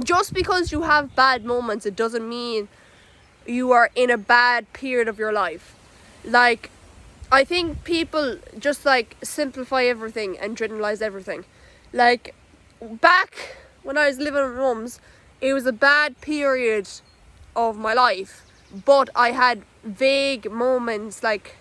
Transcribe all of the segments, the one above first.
just because you have bad moments, it doesn't mean you are in a bad period of your life. Like, I think people just like simplify everything and generalize everything. Like, back when I was living with mums, it was a bad period of my life, but I had vague moments, like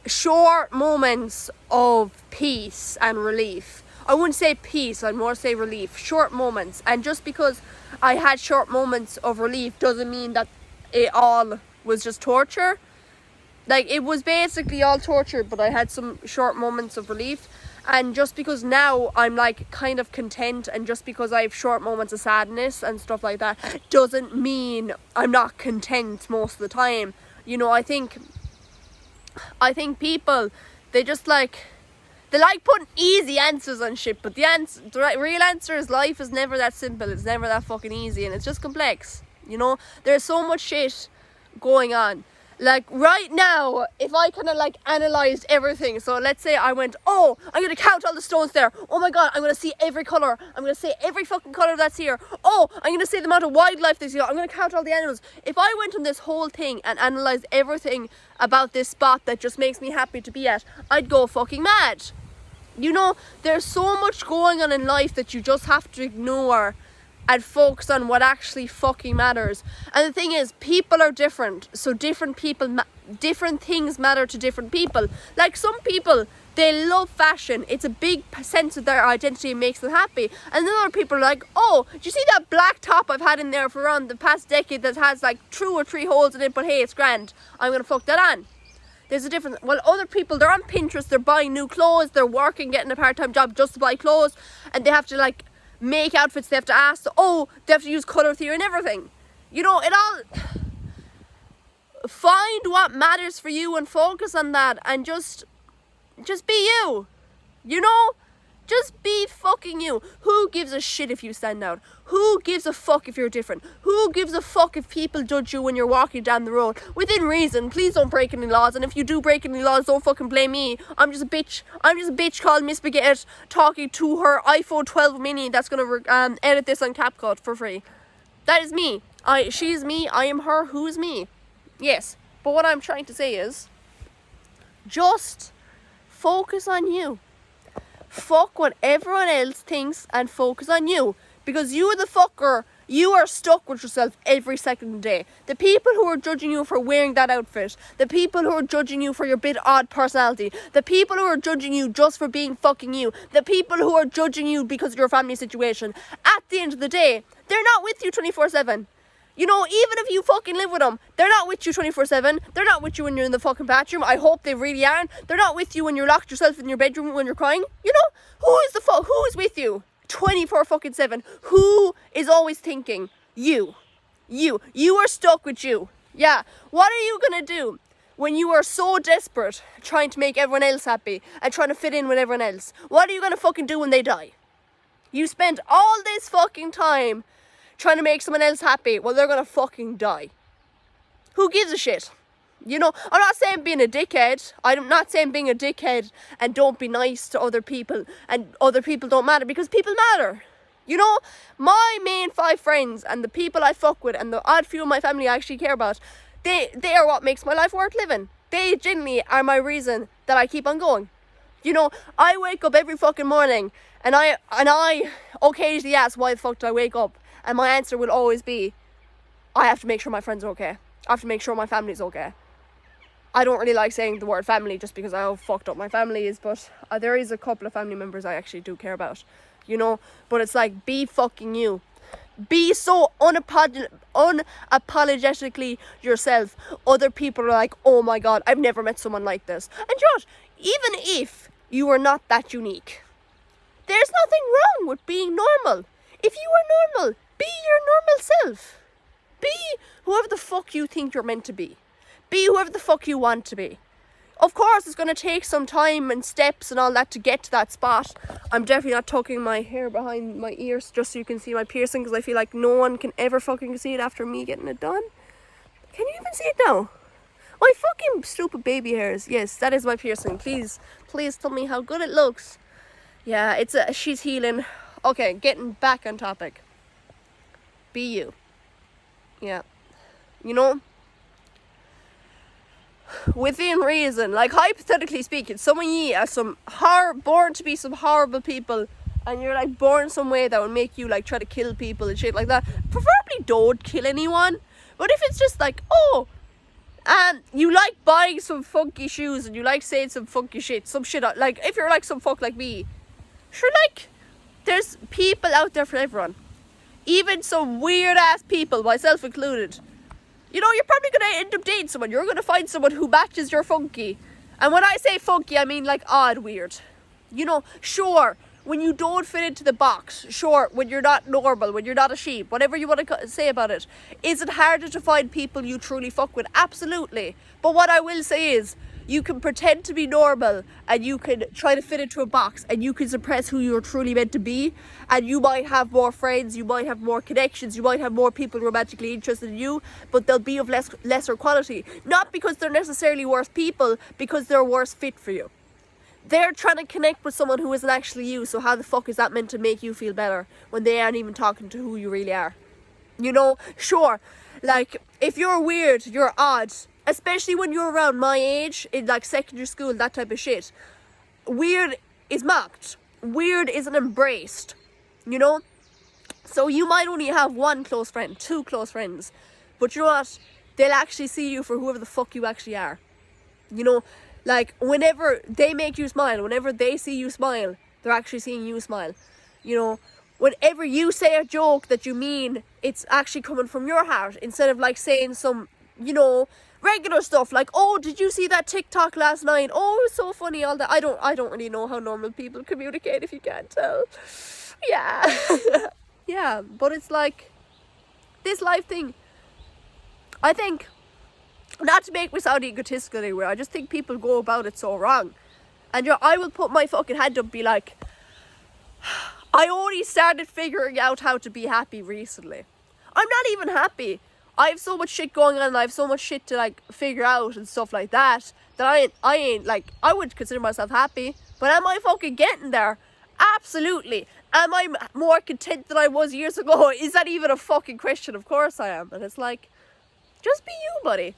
short moments of peace and relief. I wouldn't say peace, I'd more say relief. Short moments. And just because I had short moments of relief doesn't mean that it all was just torture. Like, it was basically all torture, but I had some short moments of relief. And just because now I'm like kind of content, and just because I have short moments of sadness and stuff like that, doesn't mean I'm not content most of the time. You know, I think people, they just like, they like putting easy answers on shit, but the real answer is life is never that simple. It's never that fucking easy, and it's just complex. You know, there's so much shit going on. Like, right now, if I kind of like analysed everything, so let's say I went, oh, I'm going to count all the stones there. Oh my god, I'm going to see every colour. I'm going to see every fucking colour that's here. Oh, I'm going to see the amount of wildlife that's here. I'm going to count all the animals. If I went on this whole thing and analysed everything about this spot that just makes me happy to be at, I'd go fucking mad. You know, there's so much going on in life that you just have to ignore and focus on what actually fucking matters. And the thing is, people are different, so different things matter to different people. Like, some people, they love fashion, it's a big sense of their identity and makes them happy. And then other people are like, oh, do you see that black top I've had in there for around the past decade that has like 2 or 3 holes in it, but hey, it's grand, I'm gonna fuck that on. There's a difference. Well, other people, they're on Pinterest, they're buying new clothes, they're working, getting a part-time job just to buy clothes, and they have to like make outfits, they have to ask, oh, they have to use colour theory and everything. You know, it all, find what matters for you and focus on that, and just be you. You know, just be fucking you. Who gives a shit if you stand out? Who gives a fuck if you're different? Who gives a fuck if people judge you when you're walking down the road? Within reason, please don't break any laws, and if you do break any laws, don't fucking blame me. I'm just a bitch called Miss Baguette talking to her iPhone 12 mini that's gonna edit this on CapCut for free. That is me. She's me, I am her, who's me? Yes, but what I'm trying to say is, just focus on you. Fuck what everyone else thinks and focus on you. Because you, the fucker, you are stuck with yourself every second of the day. The people who are judging you for wearing that outfit, the people who are judging you for your bit odd personality, the people who are judging you just for being fucking you, the people who are judging you because of your family situation, at the end of the day, they're not with you 24/7. You know, even if you fucking live with them, they're not with you 24/7. They're not with you when you're in the fucking bathroom. I hope they really aren't. They're not with you when you're locked yourself in your bedroom when you're crying. You know, who is with you 24/7? Who is always thinking? You are stuck with you. Yeah. What are you gonna do when you are so desperate trying to make everyone else happy and trying to fit in with everyone else? What are you gonna fucking do when they die? You spent all this fucking time trying to make someone else happy. Well, they're gonna fucking die. Who gives a shit? You know, I'm not saying being a dickhead. I'm not saying being a dickhead and don't be nice to other people and other people don't matter, because people matter. You know, my main 5 friends and the people I fuck with and the odd few of my family I actually care about, they are what makes my life worth living. They genuinely are my reason that I keep on going. You know, I wake up every fucking morning and I occasionally ask, why the fuck do I wake up? And my answer will always be, I have to make sure my friends are okay. I have to make sure my family's okay. I don't really like saying the word family just because I how fucked up my family is, but there is a couple of family members I actually do care about, you know. But it's like, be fucking you. Be so unapologetically yourself. Other people are like, oh my god, I've never met someone like this. And you know what? Even if you are not that unique, there's nothing wrong with being normal. If you are normal, be your normal self. Be whoever the fuck you think you're meant to be. Be whoever the fuck you want to be. Of course, it's going to take some time and steps and all that to get to that spot. I'm definitely not tucking my hair behind my ears just so you can see my piercing, because I feel like no one can ever fucking see it after me getting it done. Can you even see it now? My fucking stupid baby hairs. Yes, that is my piercing. Please tell me how good it looks. Yeah, she's healing. Okay, getting back on topic. Be you. Yeah. You know, within reason, like hypothetically speaking, some of ye are born to be some horrible people, and you're like born some way that would make you like try to kill people and shit like that. Preferably don't kill anyone. But if it's just like, oh, you like buying some funky shoes and you like saying some funky shit, some shit, like if you're like some fuck like me, sure, like there's people out there for everyone, even some weird ass people, myself included. You know, you're probably gonna end up dating someone. You're gonna find someone who matches your funky. And when I say funky, I mean like odd weird. You know, sure, when you don't fit into the box, sure, when you're not normal, when you're not a sheep, whatever you want to say about it. Is it harder to find people you truly fuck with? Absolutely. But what I will say is, you can pretend to be normal and you can try to fit into a box and you can suppress who you're truly meant to be, and you might have more friends, you might have more connections, you might have more people romantically interested in you, but they'll be of lesser quality. Not because they're necessarily worse people, because they're worse fit for you. They're trying to connect with someone who isn't actually you, so how the fuck is that meant to make you feel better when they aren't even talking to who you really are? You know, sure, like if you're weird, you're odd, especially when you're around my age, in like secondary school, that type of shit. Weird is mocked. Weird isn't embraced. You know? So you might only have one close friend, two close friends. But you know what? They'll actually see you for whoever the fuck you actually are. You know? Like, whenever they make you smile, whenever they see you smile, they're actually seeing you smile. You know? Whenever you say a joke that you mean, it's actually coming from your heart. Instead of like saying some, you know, regular stuff like, oh, did you see that TikTok last night? Oh, it was so funny, all that. I don't really know how normal people communicate, if you can't tell. Yeah. Yeah, but it's like this life thing. I think, not to make me sound egotistical anywhere, I just think people go about it so wrong. And I will put my fucking hand up and be like, I only started figuring out how to be happy recently. I'm not even happy. I have so much shit going on and I have so much shit to like figure out and stuff like that I ain't like, I wouldn't consider myself happy, but am I fucking getting there? Absolutely. Am I more content than I was years ago? Is that even a fucking question? Of course I am. And it's like, just be you, buddy.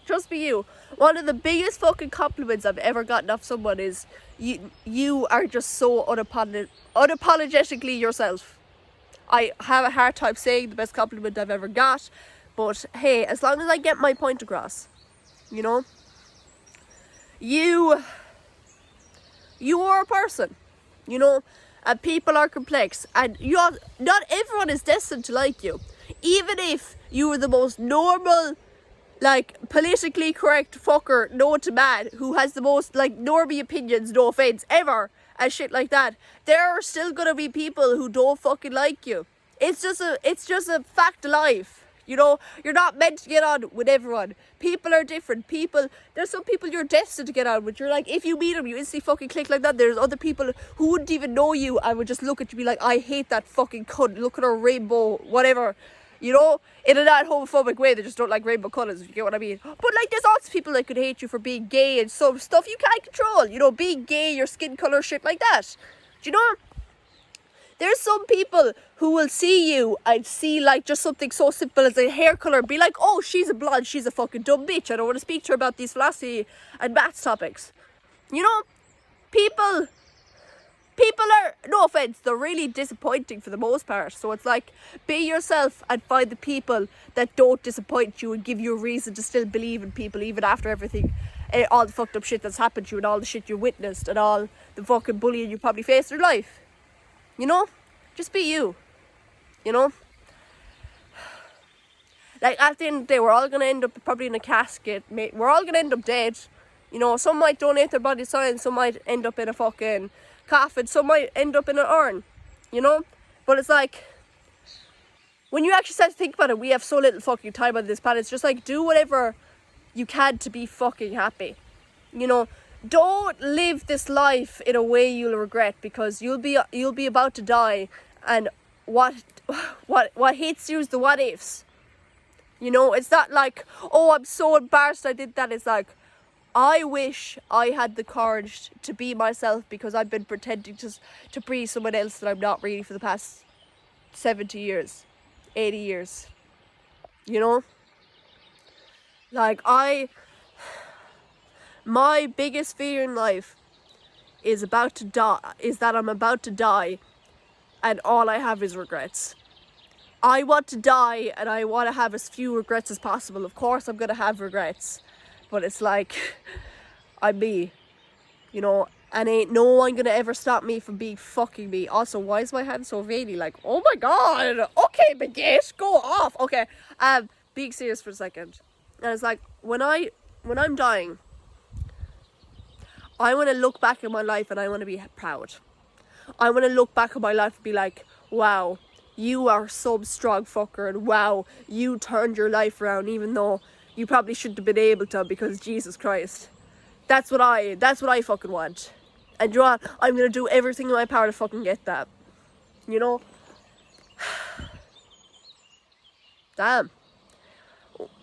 Just be you. One of the biggest fucking compliments I've ever gotten off someone is, you are just so unapologetically yourself. I have a hard time saying the best compliment I've ever got, but hey, as long as I get my point across, you know, you are a person, you know, and people are complex, and not everyone is destined to like you. Even if you were the most normal, like, politically correct fucker known to man, who has the most, like, normie opinions, no offense, ever, and shit like that, there are still gonna be people who don't fucking like you. It's just a fact of life. You know, you're not meant to get on with everyone. People are different. There's some people you're destined to get on with. You're like, if you meet them, you instantly fucking click like that. There's other people who wouldn't even know you and would just look at you and be like, I hate that fucking cunt. Look at her rainbow, whatever. You know, in a not homophobic way, they just don't like rainbow colours, you get what I mean? But like, there's lots of people that could hate you for being gay and some stuff you can't control. You know, being gay, your skin colour, shit like that. Do you know? There's some people who will see you and see like just something so simple as a hair colour, be like, oh, she's a blonde, she's a fucking dumb bitch, I don't want to speak to her about these philosophy and maths topics. You know, people are, no offense, they're really disappointing for the most part. So it's like, be yourself and find the people that don't disappoint you and give you a reason to still believe in people even after everything, all the fucked up shit that's happened to you and all the shit you witnessed and all the fucking bullying you probably faced in life. You know, just be you. You know, like at the end of the day, we're all gonna end up probably in a casket. We're all gonna end up dead. You know, some might donate their body to science, some might end up in a fucking coffin, some might end up in an urn. You know, but it's like, when you actually start to think about it, we have so little fucking time on this planet. It's just like, do whatever you can to be fucking happy. You know. Don't live this life in a way you'll regret, because you'll be about to die, and what hits you is the what ifs. You know, it's not like, oh, I'm so embarrassed I did that. It's like, I wish I had the courage to be myself, because I've been pretending to be someone else that I'm not really for the past 70 years. 80 years. You know? Like, my biggest fear in life is that I'm about to die and all I have is regrets. I want to die and I want to have as few regrets as possible. Of course I'm going to have regrets, but it's like, I'm me, you know, and ain't no one going to ever stop me from being fucking me. Also, why is my hand so veiny? Like, oh my god, okay, Baguette, go off. Okay, being serious for a second. And it's like, when I'm dying, I want to look back at my life and I want to be proud. I want to look back at my life and be like, wow, you are some strong fucker, and wow, you turned your life around even though you probably shouldn't have been able to, because Jesus Christ. That's what I fucking want. And you know what? I'm going to do everything in my power to fucking get that. You know? Damn.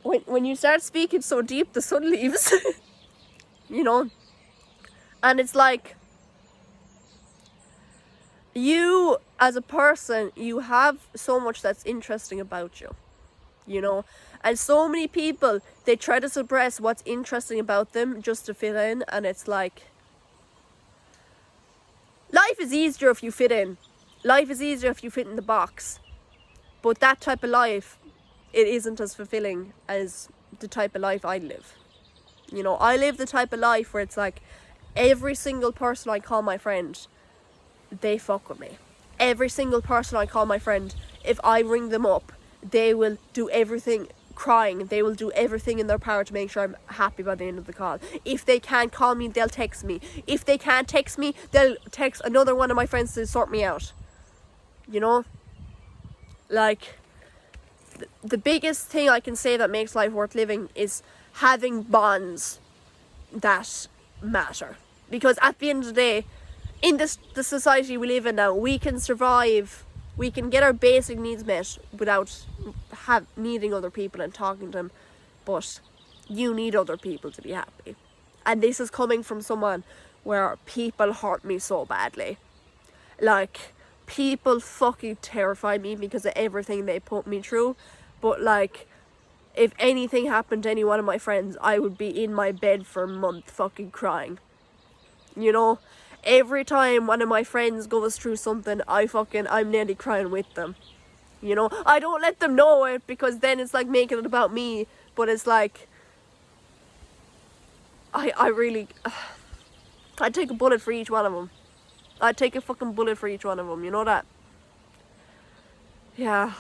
When you start speaking so deep, the sun leaves. You know? And it's like, you as a person, you have so much that's interesting about you. You know? And so many people, they try to suppress what's interesting about them just to fit in. And it's like, life is easier if you fit in. Life is easier if you fit in the box. But that type of life, it isn't as fulfilling as the type of life I live. You know, I live the type of life where it's like, every single person I call my friend, they fuck with me. Every single person I call my friend, if I ring them up, they will do everything, crying, they will do everything in their power to make sure I'm happy by the end of the call. If they can't call me, they'll text me. If they can't text me, they'll text another one of my friends to sort me out. You know? Like, the biggest thing I can say that makes life worth living is having bonds that matter. Because at the end of the day, in the society we live in now, we can survive, we can get our basic needs met without needing other people and talking to them, but you need other people to be happy. And this is coming from someone where people hurt me so badly. Like, people fucking terrify me because of everything they put me through. But like, if anything happened to any one of my friends, I would be in my bed for a month fucking crying. You know? Every time one of my friends goes through something, I'm nearly crying with them. You know? I don't let them know it, because then it's like making it about me. But it's like, I'd take a bullet for each one of them. I'd take a fucking bullet for each one of them, you know that? Yeah.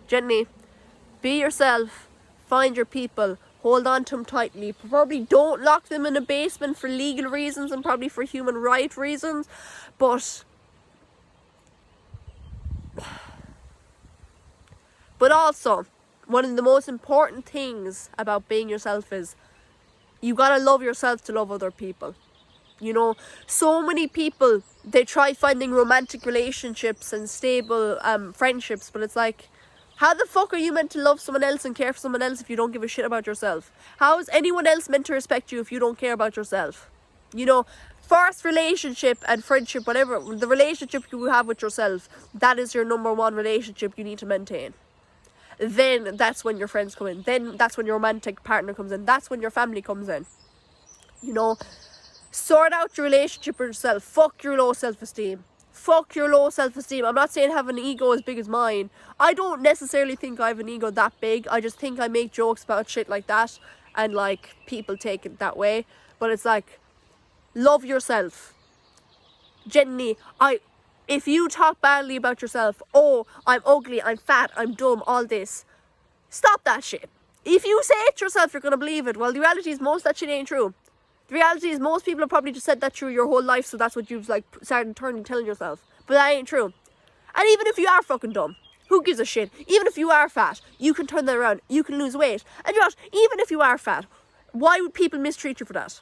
Gently, be yourself, find your people, hold on to them tightly. Probably don't lock them in a basement for legal reasons and probably for human rights reasons, but also, one of the most important things about being yourself is you gotta love yourself to love other people. You know, so many people, they try finding romantic relationships and stable friendships, but it's like, how the fuck are you meant to love someone else and care for someone else if you don't give a shit about yourself? How is anyone else meant to respect you if you don't care about yourself? You know, first relationship and friendship, whatever, the relationship you have with yourself, that is your number one relationship you need to maintain. Then that's when your friends come in. Then that's when your romantic partner comes in. That's when your family comes in. You know, sort out your relationship with yourself. Fuck your low self-esteem. Fuck your low self-esteem. I'm not saying have an ego as big as mine. I don't necessarily think I have an ego that big. I just think I make jokes about shit like that, and like, people take it that way. But it's like, love yourself. Genuinely, if you talk badly about yourself, oh, I'm ugly, I'm fat, I'm dumb, all this, stop that shit. If you say it yourself, you're gonna believe it. Well, the reality is most of that shit ain't true. The reality is most people have probably just said that through your whole life, so that's what you've like started telling yourself. But that ain't true. And even if you are fucking dumb, who gives a shit? Even if you are fat, you can turn that around. You can lose weight. And you know what? Even if you are fat, why would people mistreat you for that?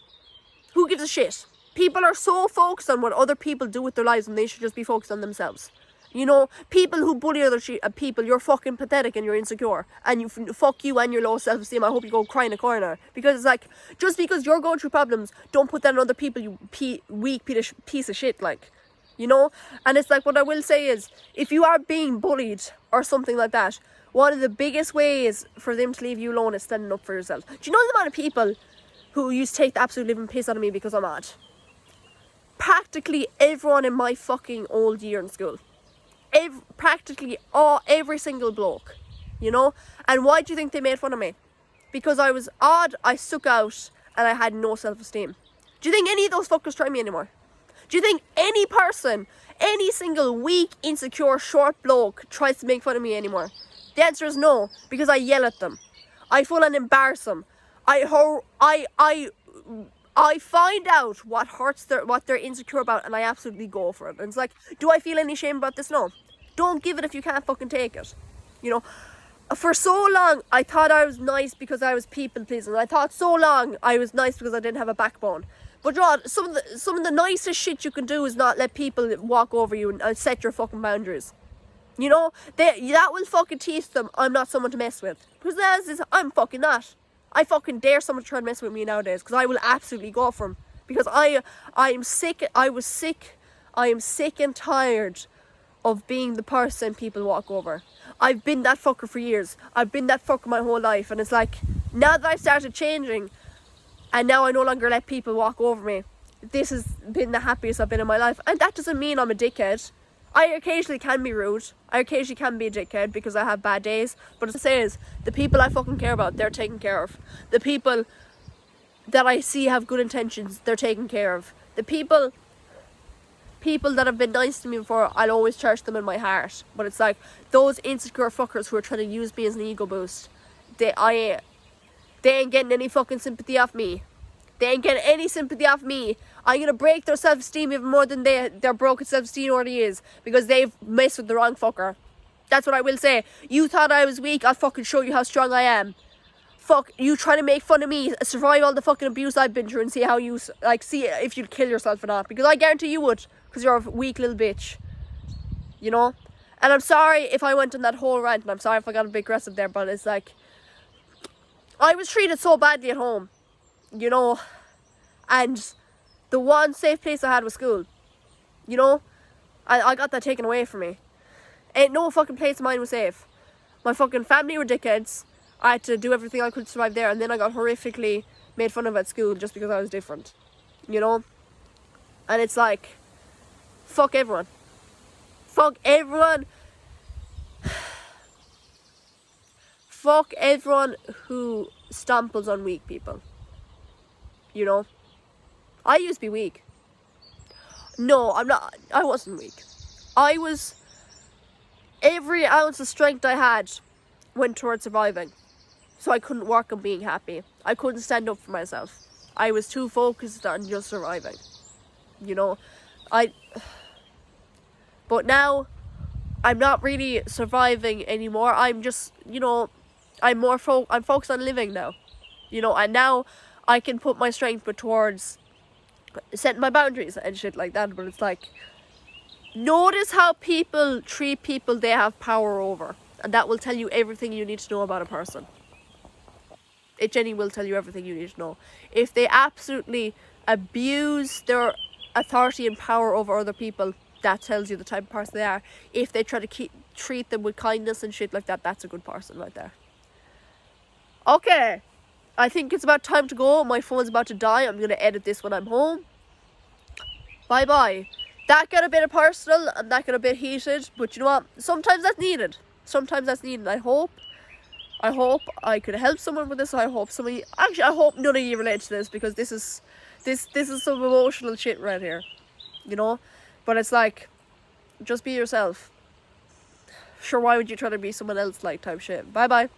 Who gives a shit? People are so focused on what other people do with their lives, and they should just be focused on themselves. You know, people who bully other people, you're fucking pathetic and you're insecure. And you fuck you and your low self-esteem. I hope you go cry in a corner. Because it's like, just because you're going through problems, don't put that on other people, you weak piece of shit, like. you know? And it's like, what I will say is, if you are being bullied or something like that, one of the biggest ways for them to leave you alone is standing up for yourself. Do you know the amount of people who used to take the absolute living piss out of me because I'm mad? Practically everyone in my fucking old year in school. Every single bloke, you know? And why do you think they made fun of me? Because I was odd, I stuck out, and I had no self-esteem. Do you think any of those fuckers try me anymore? Do you think any person, any single weak, insecure, short bloke tries to make fun of me anymore? The answer is no, because I yell at them. I full on embarrass them. I find out what they're insecure about, and I absolutely go for it. And it's like, do I feel any shame about this? No. Don't give it if you can't fucking take it. You know, for so long, I thought I was nice because I was people pleasing. I thought so long I was nice because I didn't have a backbone. But Rod, some of the nicest shit you can do is not let people walk over you and set your fucking boundaries. You know, that will fucking teach them I'm not someone to mess with. Because I'm fucking not. I fucking dare someone to try and mess with me nowadays, because I will absolutely go for them. Because I am sick and tired of being the person people walk over. I've been that fucker for years. I've been that fucker my whole life. And it's like, now that I've started changing, and now I no longer let people walk over me, this has been the happiest I've been in my life. And that doesn't mean I'm a dickhead. I occasionally can be rude. I occasionally can be a dickhead because I have bad days. But as I say is, the people I fucking care about, they're taken care of. The people that I see have good intentions, they're taken care of. The people that have been nice to me before, I'll always cherish them in my heart. But it's like, those insecure fuckers who are trying to use me as an ego boost, they ain't getting any fucking sympathy off me. They ain't getting any sympathy off me. I'm gonna break their self-esteem even more than their broken self-esteem already is, because they've messed with the wrong fucker. That's what I will say. You thought I was weak, I'll fucking show you how strong I am. Fuck, you trying to make fun of me, survive all the fucking abuse I've been through, and see how you, see if you'd kill yourself or not. Because I guarantee you would, because you're a weak little bitch. You know? And I'm sorry if I went on that whole rant, and I'm sorry if I got a bit aggressive there, but it's like, I was treated so badly at home, you know, and the one safe place I had was school, you know. I got that taken away from me. Ain't no fucking place of mine was safe. My fucking family were dickheads. I had to do everything I could to survive there, and then I got horrifically made fun of at school just because I was different, you know. And it's like, fuck everyone. Fuck everyone. Fuck everyone who stamples on weak people. You know? I used to be weak. No, I'm not. I wasn't weak. Every ounce of strength I had went towards surviving. So I couldn't work on being happy. I couldn't stand up for myself. I was too focused on just surviving. You know? But now, I'm not really surviving anymore. I'm just, you know, I'm focused on living now. You know, and now I can put my strength towards setting my boundaries and shit like that. But it's like, notice how people treat people they have power over, and that will tell you everything you need to know about a person. It genuinely will tell you everything you need to know. If they absolutely abuse their authority and power over other people, that tells you the type of person they are. If they try to treat them with kindness and shit like that, that's a good person right there. Okay, I think it's about time to go. My phone's about to die. I'm going to edit this when I'm home. Bye bye. That got a bit personal and that got a bit heated, but you know what? Sometimes that's needed. Sometimes that's needed. I hope I could help someone with this. I hope none of you relate to this, because this is some emotional shit right here. You know? But it's like, just be yourself. Sure, why would you try to be someone else, like, type shit. Bye bye.